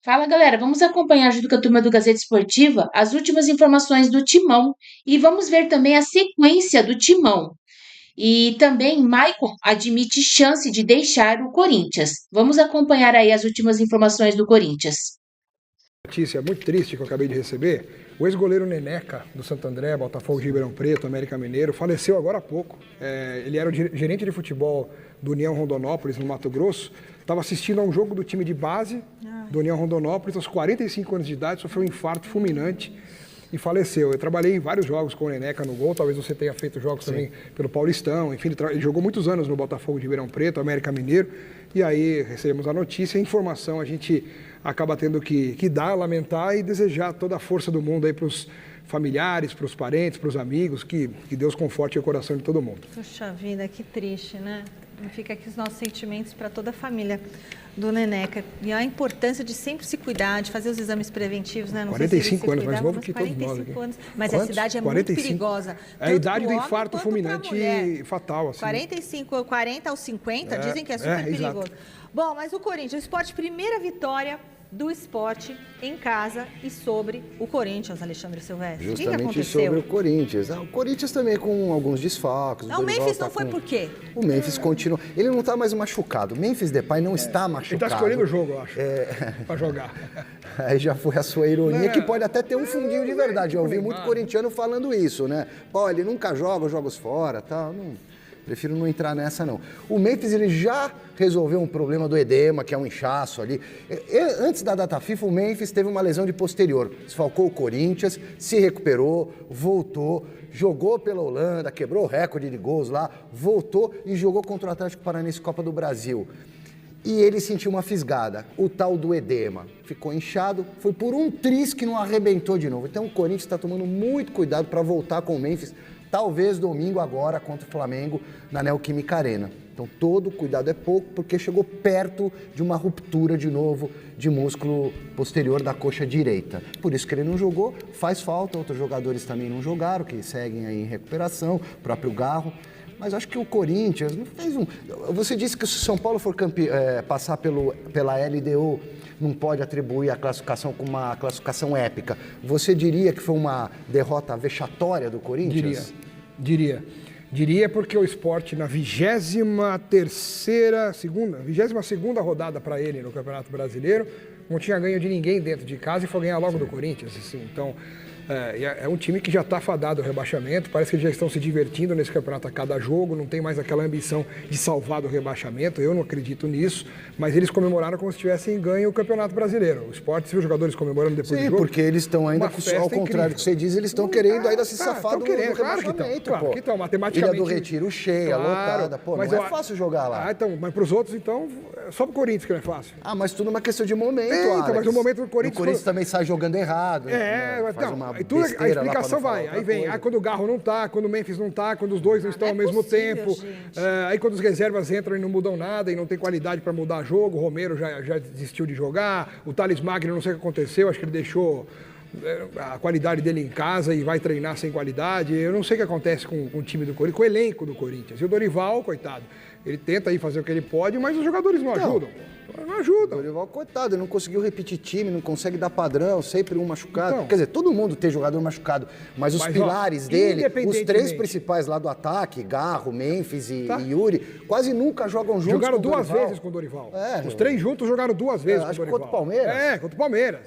Fala galera, vamos acompanhar junto com a turma do Gazeta Esportiva as últimas informações do Timão e vamos ver também a sequência do Timão. E também Maicon admite chance de deixar o Corinthians. Vamos acompanhar aí as últimas informações do Corinthians. Notícia muito triste que eu acabei de receber. O ex-goleiro Neneca, do Santo André, Botafogo de Ribeirão Preto, América Mineiro, faleceu agora há pouco. Ele era o gerente de futebol do União Rondonópolis, no Mato Grosso. Estava assistindo a um jogo do time de base do União Rondonópolis, aos 45 anos de idade, sofreu um infarto fulminante e faleceu. Eu trabalhei em vários jogos com o Neneca no gol, talvez você tenha feito jogos também pelo Paulistão, enfim, ele jogou muitos anos no Botafogo de Ribeirão Preto, América Mineiro, e aí recebemos a notícia, a informação, a gente acaba tendo que dar, lamentar e desejar toda a força do mundo aí para os familiares, para os parentes, para os amigos, que Deus conforte o coração de todo mundo. Puxa vida, que triste, né? Fica aqui os nossos sentimentos para toda a família do Neneca. E a importância de sempre se cuidar, de fazer os exames preventivos, né? Não 45 anos, mais novo que todos nós aqui. 45 anos. Mas a cidade é 45? Muito perigosa. É a idade do infarto fulminante fatal. Assim. 45, 40 aos 50, dizem que é super perigoso. Exato. Bom, mas o Corinthians, o Sport, primeira vitória do Sport em casa e sobre o Corinthians, Alexandre Silvestre. Justamente sobre o Corinthians. O Corinthians também com alguns desfalques. O Memphis não foi por quê? O Memphis continua. Ele não está mais machucado. O Memphis Depay não está machucado. Ele está escolhendo o jogo, eu acho, para jogar. Aí já foi a sua ironia, que pode até ter um fundinho de verdade. Eu ouvi muito corintiano falando isso, né? Pô, ele nunca joga os jogos fora, tal. Prefiro não entrar nessa, não. O Memphis, ele já resolveu um problema do edema, que é um inchaço ali. Antes da data FIFA, o Memphis teve uma lesão de posterior. Desfalcou o Corinthians, se recuperou, voltou, jogou pela Holanda, quebrou o recorde de gols lá, voltou e jogou contra o Atlético Paranaense Copa do Brasil. E ele sentiu uma fisgada, o tal do edema. Ficou inchado, foi por um tris que não arrebentou de novo. Então o Corinthians está tomando muito cuidado para voltar com o Memphis, talvez domingo agora contra o Flamengo na Neoquímica Arena. Então todo cuidado é pouco, porque chegou perto de uma ruptura de novo de músculo posterior da coxa direita. Por isso que ele não jogou, faz falta, outros jogadores também não jogaram, que seguem aí em recuperação, o próprio Garro. Mas acho que o Corinthians não fez um... Você disse que se o São Paulo for passar pela LDU, não pode atribuir a classificação como uma classificação épica. Você diria que foi uma derrota vexatória do Corinthians? Diria porque o Sport na 22ª rodada para ele no Campeonato Brasileiro, não tinha ganho de ninguém dentro de casa e foi ganhar logo do Corinthians. Assim. Então, é um time que já está fadado ao rebaixamento, parece que eles já estão se divertindo nesse campeonato a cada jogo, não tem mais aquela ambição de salvar do rebaixamento, eu não acredito nisso, mas eles comemoraram como se tivessem ganho o Campeonato Brasileiro. O Sport, você viu os jogadores comemorando depois do jogo? Sim, porque eles estão ainda, ao contrário do que você diz, eles estão querendo ainda se safar do rebaixamento. Claro que estão, matematicamente. Ilha do Retiro cheia, lotada, mas não é fácil jogar lá. Mas para os outros, então, só para o Corinthians que não é fácil. Mas tudo uma questão de momento, então, mas o momento do Corinthians... O Corinthians também sai jogando errado. Faz uma a explicação vai, aí vem, quando o Garro não tá, quando o Memphis não tá, quando os dois não estão ao mesmo tempo, aí quando os reservas entram e não mudam nada e não tem qualidade para mudar jogo, o Romero já desistiu de jogar, o Thales Magno não sei o que aconteceu, acho que ele deixou a qualidade dele em casa e vai treinar sem qualidade, eu não sei o que acontece com o time do Corinthians, com o elenco do Corinthians, e o Dorival, coitado, ele tenta aí fazer o que ele pode, mas os jogadores não ajudam. Não ajuda. O Dorival, coitado, ele não conseguiu repetir time, não consegue dar padrão, sempre um machucado. Então, quer dizer, todo mundo tem jogador machucado, mas os pilares dele, os três principais lá do ataque, Garro, Memphis e Yuri, quase nunca jogam juntos. Jogaram duas vezes com o Dorival. Os três juntos jogaram duas vezes com o Dorival. Contra o Palmeiras? Contra o Palmeiras.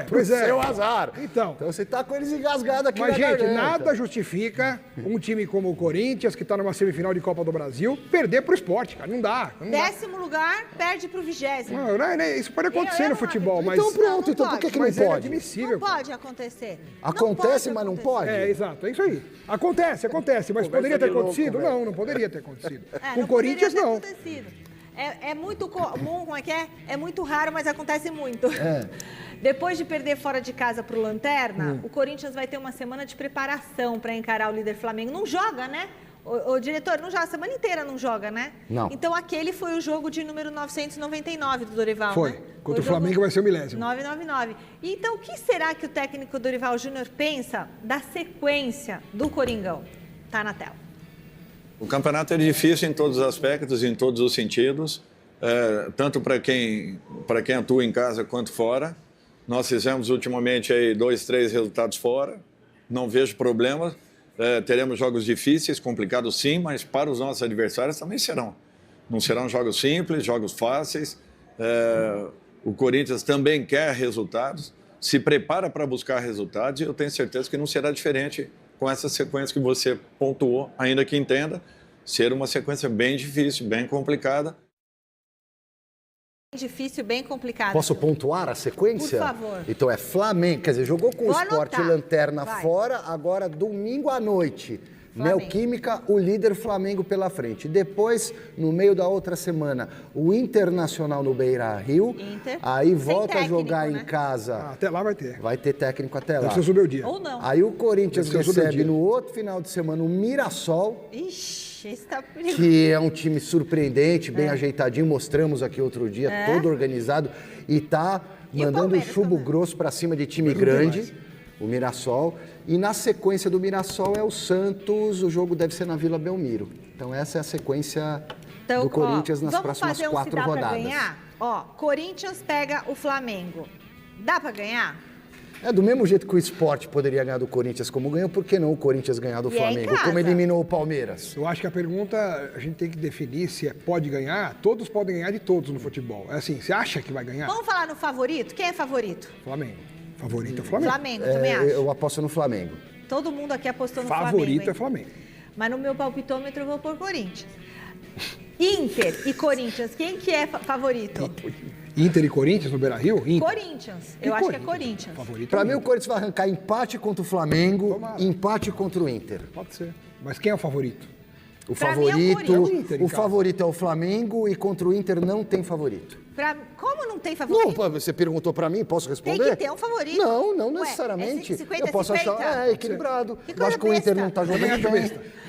Pois é. Seu azar. Então você tá com eles engasgados aqui mas, na gente, garganta. Nada justifica um time como o Corinthians, que tá numa semifinal de Copa do Brasil, perder pro Sport, cara. Não dá. 10º lugar, perde pro 20º. Isso pode acontecer no futebol, mas... Então pronto, então por que não pode? É admissível. Não pode acontecer. Acontece, mas não pode? Exato, é isso aí. Acontece, mas poderia ter acontecido? Não poderia ter acontecido. Com o Corinthians, não. É muito comum, como é que é? É muito raro, mas acontece muito. Depois de perder fora de casa pro Lanterna, o Corinthians vai ter uma semana de preparação para encarar o líder Flamengo. Não joga, né? O diretor não joga, a semana inteira não joga, né? Não. Então aquele foi o jogo de número 999 do Dorival, Foi. Né? Contra o Flamengo vai ser o 1000º. 999. Então o que será que o técnico Dorival Júnior pensa da sequência do Coringão? Tá na tela. O campeonato é difícil em todos os aspectos, em todos os sentidos. tanto para quem atua em casa quanto fora. Nós fizemos ultimamente aí 2, 3 resultados fora, não vejo problema. Teremos jogos difíceis, complicados sim, mas para os nossos adversários também serão. Não serão jogos simples, jogos fáceis. O Corinthians também quer resultados, se prepara para buscar resultados e eu tenho certeza que não será diferente com essa sequência que você pontuou, ainda que entenda ser uma sequência bem difícil, bem complicada. Difícil, bem complicado. Posso pontuar a sequência? Por favor. Então é Flamengo, quer dizer, jogou com o Sport e Lanterna Vai. fora, agora domingo à noite. Flamengo. Neoquímica, o líder Flamengo pela frente. Depois, no meio da outra semana, o Internacional no Beira-Rio. Inter. Aí Sem volta a jogar técnico, em né? casa. Até lá vai ter. Vai ter técnico até lá. Deve ser o dia. Ou não. Aí o Corinthians Deve ser o recebe dia. no outro final de semana o Mirassol, Ixi, esse tá perigoso. que é um time surpreendente, bem ajeitadinho. Mostramos aqui outro dia, todo organizado. E tá E o mandando Palmeiras chumbo também. grosso pra cima de time grande, o Mirassol. E na sequência do Mirassol é o Santos, o jogo deve ser na Vila Belmiro. Então essa é a sequência do Corinthians nas próximas 4 vamos fazer um se dá rodadas. Pra ganhar? Ó, Corinthians pega o Flamengo. Dá pra ganhar? É do mesmo jeito que o Sport poderia ganhar do Corinthians como ganhou, por que não o Corinthians ganhar do E é em Flamengo, casa. como eliminou o Palmeiras? Eu acho que a pergunta, a gente tem que definir se pode ganhar. Todos podem ganhar de todos no futebol. É assim, você acha que vai ganhar? Vamos falar no favorito? Quem é favorito? Flamengo. Favorito é o Flamengo. Flamengo, também acho. Eu aposto no Flamengo. Todo mundo aqui apostou no Favorito Flamengo. é Flamengo. Mas no meu palpitômetro eu vou por Corinthians. Inter e Corinthians, quem que é favorito? Inter e Corinthians no Beira-Rio? Inter. Corinthians. Eu acho que é Corinthians. Favorito Pra é mim, o Corinthians vai arrancar empate contra o Flamengo, Tomara. empate contra o Inter. Pode ser. Mas quem é o favorito? O Pra mim é o favorito, Corinthians. em o casa. favorito é o Flamengo e contra o Inter não tem favorito. Como não tem Não, favorito? pô, você perguntou pra mim, posso Tem responder? que ter um favorito. Não, não Ué, necessariamente. é 50, eu posso 50? achar, equilibrado. Que Eu coisa acho que o Inter besta. não tá Também jogando acho bem. besta.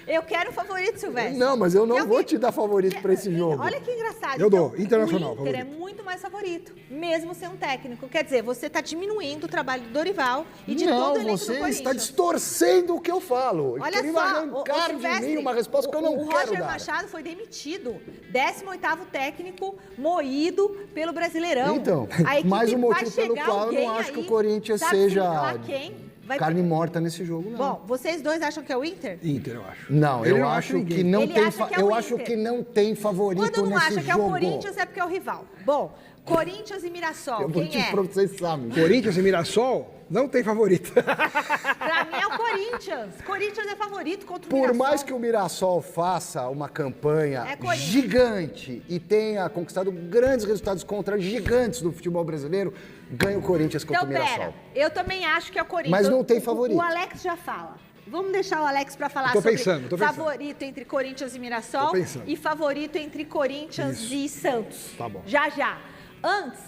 Eu quero o favorito, Silvestre. Não, mas eu não Eu vou que- te dar favorito pra esse jogo. Olha que engraçado. Eu dou, Internacional, O Inter favorito. é muito mais favorito, mesmo sem um técnico. Quer dizer, você está diminuindo o trabalho do Dorival e de todo o Não, elenco do você Corinthians. está distorcendo o que eu falo. Olha Querendo só, arrancar de Silvestre, mim uma resposta que eu não o quero Roger dar. Machado foi demitido. 18º técnico moído pelo Brasileirão. Então, A equipe mais um vai motivo pelo chegar qual eu alguém não acho que aí, o Corinthians sabe seja lá quem vai... carne morta nesse jogo, não. Bom, vocês dois acham que é o Inter? Inter, eu acho. Não, Ele eu não acha acho ninguém. que não Ele tem. acha que é o Eu acho Inter. que não tem favorito Quando não nesse acha que é o jogo. Corinthians é porque é o rival. Bom, Corinthians e Mirassol, Eu vou quem te é? processar, meu. Corinthians e Mirassol não tem favorito. Pra mim é o Corinthians. Corinthians é favorito contra o Por Mirassol. mais que o Mirassol faça uma campanha É Corinthians. gigante e tenha conquistado grandes resultados contra gigantes do futebol brasileiro, ganha o Corinthians contra Então, o Mirassol. pera, eu também acho que é o Corinthians. Mas não tem O- favorito. O Alex já fala. Vamos deixar o Alex para falar Eu tô sobre pensando, tô pensando. favorito entre Corinthians e Mirassol Tô pensando. e favorito entre Corinthians Isso. e Santos. Tá bom. Já, já. Antes,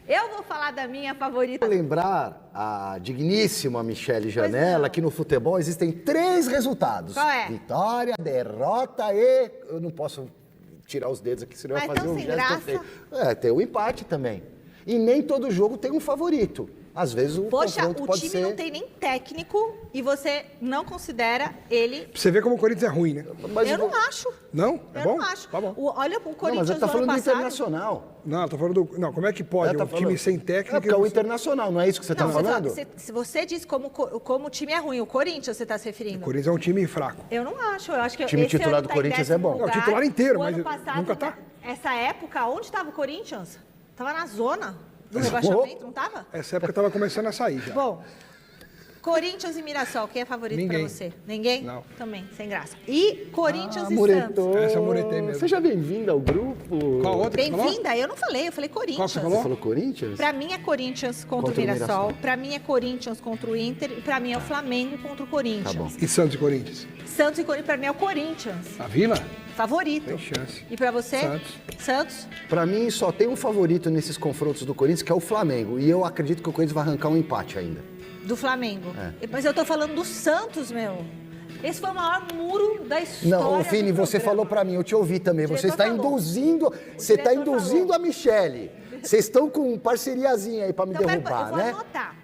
eu vou falar da minha favorita. Vou lembrar a digníssima Michele não. Janela que no futebol existem 3 resultados. Qual é? Vitória, derrota e... Eu não posso tirar os dedos aqui, senão eu Mas ia fazer tão um sem gesto graça. feio. Tem o empate também. E nem todo jogo tem um favorito. Às vezes o Poxa, confronto o pode time ser... não tem nem técnico e você não considera ele... Pra você ver como o Corinthians é ruim, né? Mas eu o- não acho. Não? É Eu bom? não acho. Tá bom. Olha o Não, Corinthians mas ele tá do ano falando do passado. Não, Internacional. eu tô falando do... Não, como é que pode Tá um falando- time sem técnico... É porque é o Internacional, não é isso que você tá Não, falando? se você diz como o time é ruim, o Corinthians você está se referindo? O Corinthians é um time fraco. Eu não acho. Eu acho que O time esse titular ano do tá em Corinthians é bom. décimo Não, o titular inteiro, o mas ano passado, nunca tá. Essa época, onde estava o Corinthians? Tava na zona do rebaixamento, não tava? Essa época tava começando a sair já. Bom, Corinthians e Mirassol, quem é favorito para Ninguém. você? Ninguém? Não. Também, sem graça. E Corinthians e Muretou. Santos. Essa eu muretei mesmo. Seja bem-vindo ao grupo. Qual outra que você falou? Bem-vinda, eu não falei, eu falei Qual que Corinthians. você falou? Você falou Corinthians? Pra mim é Corinthians contra Contra o o Mirassol, Mirassol. pra mim é Corinthians contra o Inter e pra mim é o Flamengo contra o Corinthians. Tá bom. E Santos e Corinthians? Santos e Corinthians, pra mim é o Corinthians. A Vila? Favorito. Tem chance. E pra você? Santos. Santos? Pra mim, só tem um favorito nesses confrontos do Corinthians, que é o Flamengo. E eu acredito que o Corinthians vai arrancar um empate ainda. Do Flamengo. É. Mas eu tô falando do Santos, meu. Esse foi o maior muro da história. Não, Fini, do você programa. falou pra mim, eu te ouvi também. O Você diretor está falou. induzindo, você está diretor induzindo falou. a Michele. Vocês estão com parceriazinha aí pra me Então, derrubar, eu vou né? anotar.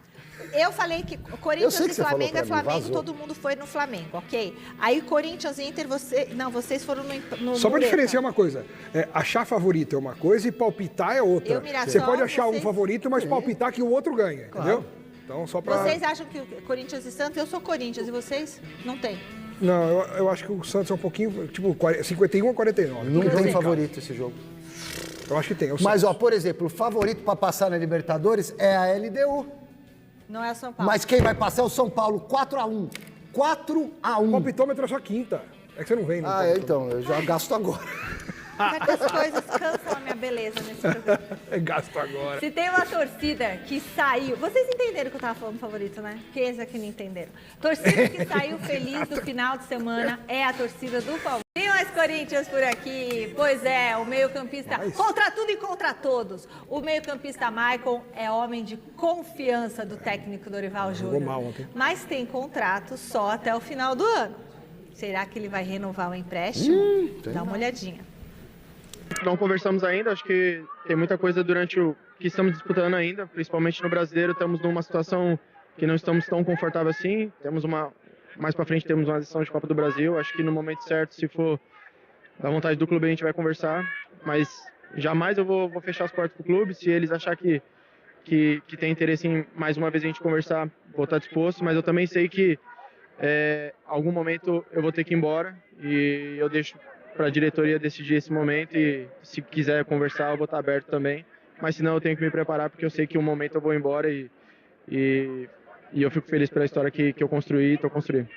Eu falei que Eu Corinthians sei que e você falou Flamengo pra é mim, Flamengo, vazou. todo mundo foi no Flamengo, ok? Aí Corinthians e Inter, vocês foram no Só para Mureta. diferenciar uma coisa, achar favorito é uma coisa e palpitar é outra. Eu, Mirassol, Você pode achar um vocês- favorito, mas palpitar que o outro ganha, entendeu? Então, só para... Vocês acham que o Corinthians e Santos, eu sou Corinthians, e vocês? Não tem. Não, eu acho que o Santos é um pouquinho, tipo, 51 a 49. Não Tem tem em casa. favorito esse jogo. Eu acho que tem. É o Mas, Santos. ó, por exemplo, o favorito para passar na Libertadores é a LDU. Não é o São Paulo. Mas quem vai passar é o São Paulo, 4-1. 4-1. O palpitômetro é só quinta. É que você não vem, né? Então, eu já gasto agora. Certas coisas cansam a minha beleza nesse programa. É gasto agora. Se tem uma torcida que saiu... Vocês entenderam que eu tava falando favorito, né? Quem aqui não entenderam? Torcida que saiu feliz do final de semana é a torcida do Palmeiras. Tem mais Corinthians por aqui. Pois é, o meio-campista... Contra tudo e contra todos. O meio-campista Maicon é homem de confiança do técnico Dorival Júnior. mal ontem. Mas tem contrato só até o final do ano. Será que ele vai renovar o empréstimo? Dá uma olhadinha. Não conversamos ainda, acho que tem muita coisa durante o que estamos disputando ainda, principalmente no Brasileiro, estamos numa situação que não estamos tão confortável assim, mais para frente temos uma decisão de Copa do Brasil, acho que no momento certo, se for da vontade do clube, a gente vai conversar, mas jamais eu vou fechar as portas pro clube, se eles achar que tem interesse em mais uma vez a gente conversar, vou estar disposto, mas eu também sei que algum momento eu vou ter que ir embora e eu deixo para a diretoria decidir esse momento e se quiser conversar eu vou estar aberto também, mas senão eu tenho que me preparar porque eu sei que um momento eu vou embora e eu fico feliz pela história que eu construí e estou construindo.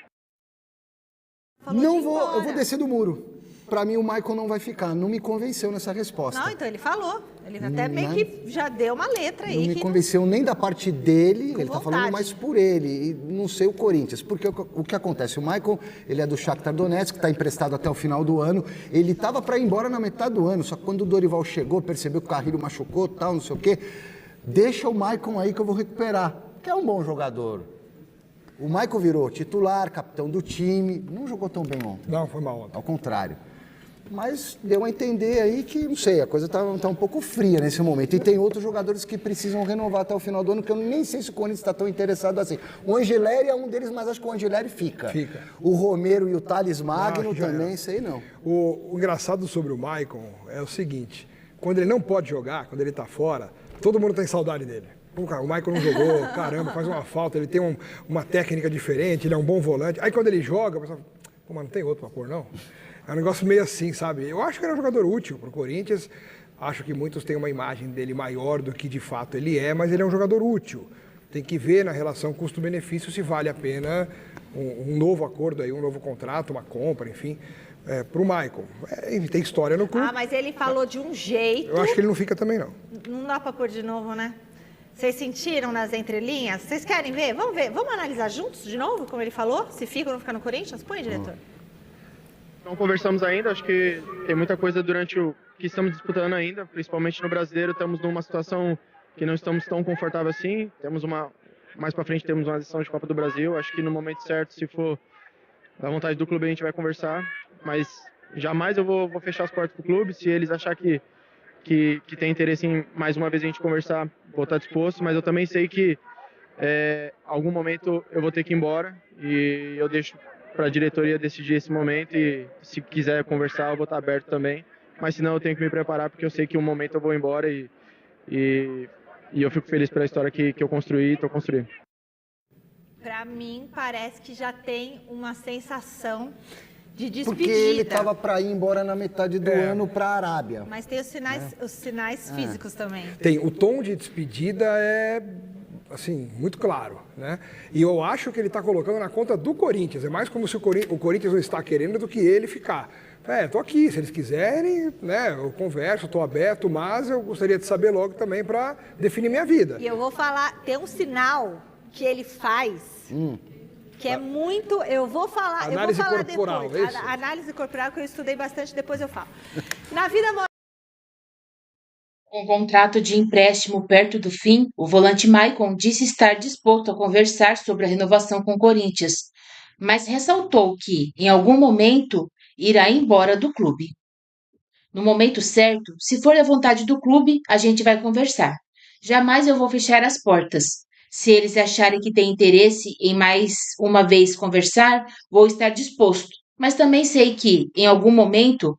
Falou de ir Eu embora. vou descer do muro. Pra mim o Maicon não vai ficar. Não me convenceu nessa resposta. Não, então ele falou. Ele até meio que já deu uma letra aí. Não me que convenceu nem da parte dele, ele tá vontade. falando mais por ele, e não sei o Corinthians. Porque o que acontece? O Maicon, ele é do Shakhtar Donetsk, está emprestado até o final do ano. Ele tava para ir embora na metade do ano, só que quando o Dorival chegou, percebeu que o Carrilho machucou, tal, não sei o quê. Deixa o Maicon aí que eu vou recuperar, que é um bom jogador. O Maicon virou titular, capitão do time, não jogou tão bem ontem. Não, foi mal ontem. Ao contrário. Mas deu a entender aí que, não sei, a coisa tá um pouco fria nesse momento. E tem outros jogadores que precisam renovar até o final do ano, que eu nem sei se o Corinthians está tão interessado assim. O Angeleri é um deles, mas acho que o Angeleri fica. Fica. O Romero e o Thales Magno Acho que já também, era. sei não. O engraçado sobre o Maicon é o seguinte, quando ele não pode jogar, quando ele tá fora, todo mundo tem saudade dele. Pô, cara, o Maicon não jogou, caramba, faz uma falta, ele tem uma técnica diferente, ele é um bom volante. Aí quando ele joga, o pessoal, pô, mas não tem outro pra pôr, não? É um negócio meio assim, sabe? Eu acho que ele é um jogador útil pro Corinthians, acho que muitos têm uma imagem dele maior do que de fato ele é, mas ele é um jogador útil. Tem que ver na relação custo-benefício se vale a pena um novo acordo aí, um novo contrato, uma compra, enfim, pro Maicon. Ele tem história no clube. Ah, mas ele falou de um jeito. Eu acho que ele não fica também, não. Não dá pra pôr de novo, né? Vocês sentiram nas entrelinhas? Vocês querem ver? Vamos ver. Vamos analisar juntos de novo, como ele falou? Se fica ou não fica no Corinthians? Põe, diretor. Não conversamos ainda, acho que tem muita coisa durante o que estamos disputando ainda, principalmente no Brasileiro, estamos numa situação que não estamos tão confortável assim, mais para frente temos uma decisão de Copa do Brasil, acho que no momento certo, se for da vontade do clube, a gente vai conversar, mas jamais eu vou fechar as portas pro clube, se eles achar que tem interesse em mais uma vez a gente conversar, vou estar disposto, mas eu também sei que algum momento eu vou ter que ir embora e eu deixo para a diretoria decidir esse momento e se quiser conversar eu vou estar aberto também, mas senão eu tenho que me preparar porque eu sei que um momento eu vou embora e eu fico feliz pela história que eu construí e estou construindo. Pra mim, parece que já tem uma sensação de despedida. Porque ele tava para ir embora na metade do ano para a Arábia. Mas tem os sinais físicos também. Tem, o tom de despedida é, assim, muito claro, né? E eu acho que ele está colocando na conta do Corinthians. É mais como se o Corinthians não está querendo do que ele ficar. Tô aqui, se eles quiserem, né, eu converso, estou aberto, mas eu gostaria de saber logo também para definir minha vida. E eu vou falar, tem um sinal que ele faz, que é muito, eu vou falar Análise corporal, depois. é isso? A análise corporal que eu estudei bastante, depois eu falo. Na vida Com o contrato de empréstimo perto do fim, o volante Maicon disse estar disposto a conversar sobre a renovação com o Corinthians, mas ressaltou que, em algum momento, irá embora do clube. No momento certo, se for da vontade do clube, a gente vai conversar. Jamais eu vou fechar as portas. Se eles acharem que tem interesse em mais uma vez conversar, vou estar disposto. Mas também sei que, em algum momento,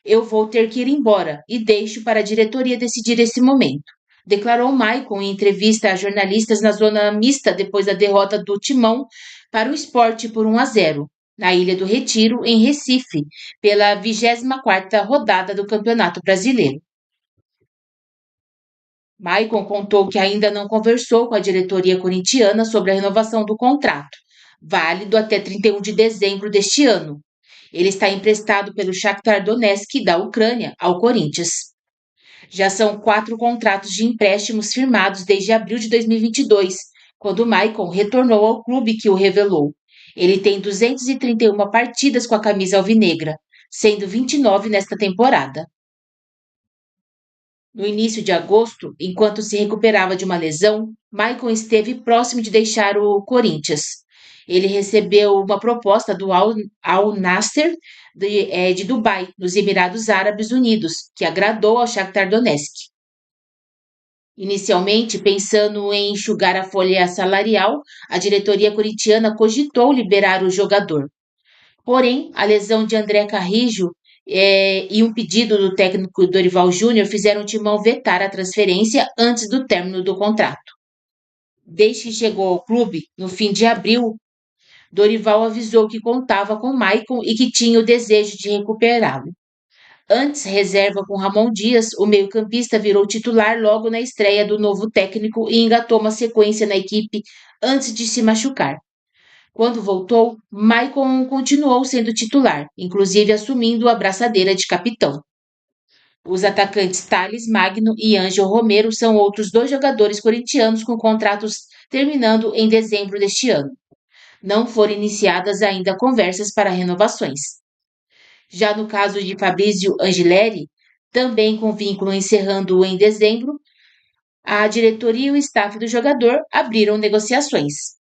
eu vou ter que ir embora e deixo para a diretoria decidir esse momento, declarou Maicon em entrevista a jornalistas na zona mista depois da derrota do Timão para o Sport por 1-0, na Ilha do Retiro, em Recife, pela 24ª rodada do Campeonato Brasileiro. Maicon contou que ainda não conversou com a diretoria corintiana sobre a renovação do contrato, válido até 31 de dezembro deste ano. Ele está emprestado pelo Shakhtar Donetsk da Ucrânia ao Corinthians. Já são 4 contratos de empréstimos firmados desde abril de 2022, quando Maicon retornou ao clube que o revelou. Ele tem 231 partidas com a camisa alvinegra, sendo 29 nesta temporada. No início de agosto, enquanto se recuperava de uma lesão, Maicon esteve próximo de deixar o Corinthians. Ele recebeu uma proposta do Al Nassr de Dubai, nos Emirados Árabes Unidos, que agradou ao Shakhtar Donetsk. Inicialmente, pensando em enxugar a folha salarial, a diretoria corintiana cogitou liberar o jogador. Porém, a lesão de André Carrillo e um pedido do técnico Dorival Júnior fizeram o Timão vetar a transferência antes do término do contrato. Desde que chegou ao clube, no fim de abril, Dorival avisou que contava com Maicon e que tinha o desejo de recuperá-lo. Antes reserva com Ramon Dias, o meio-campista virou titular logo na estreia do novo técnico e engatou uma sequência na equipe antes de se machucar. Quando voltou, Maicon continuou sendo titular, inclusive assumindo a braçadeira de capitão. Os atacantes Thales Magno e Ângel Romero são outros 2 jogadores corintianos com contratos terminando em dezembro deste ano. Não foram iniciadas ainda conversas para renovações. Já no caso de Fabrício Angileri, também com vínculo encerrando em dezembro, a diretoria e o staff do jogador abriram negociações.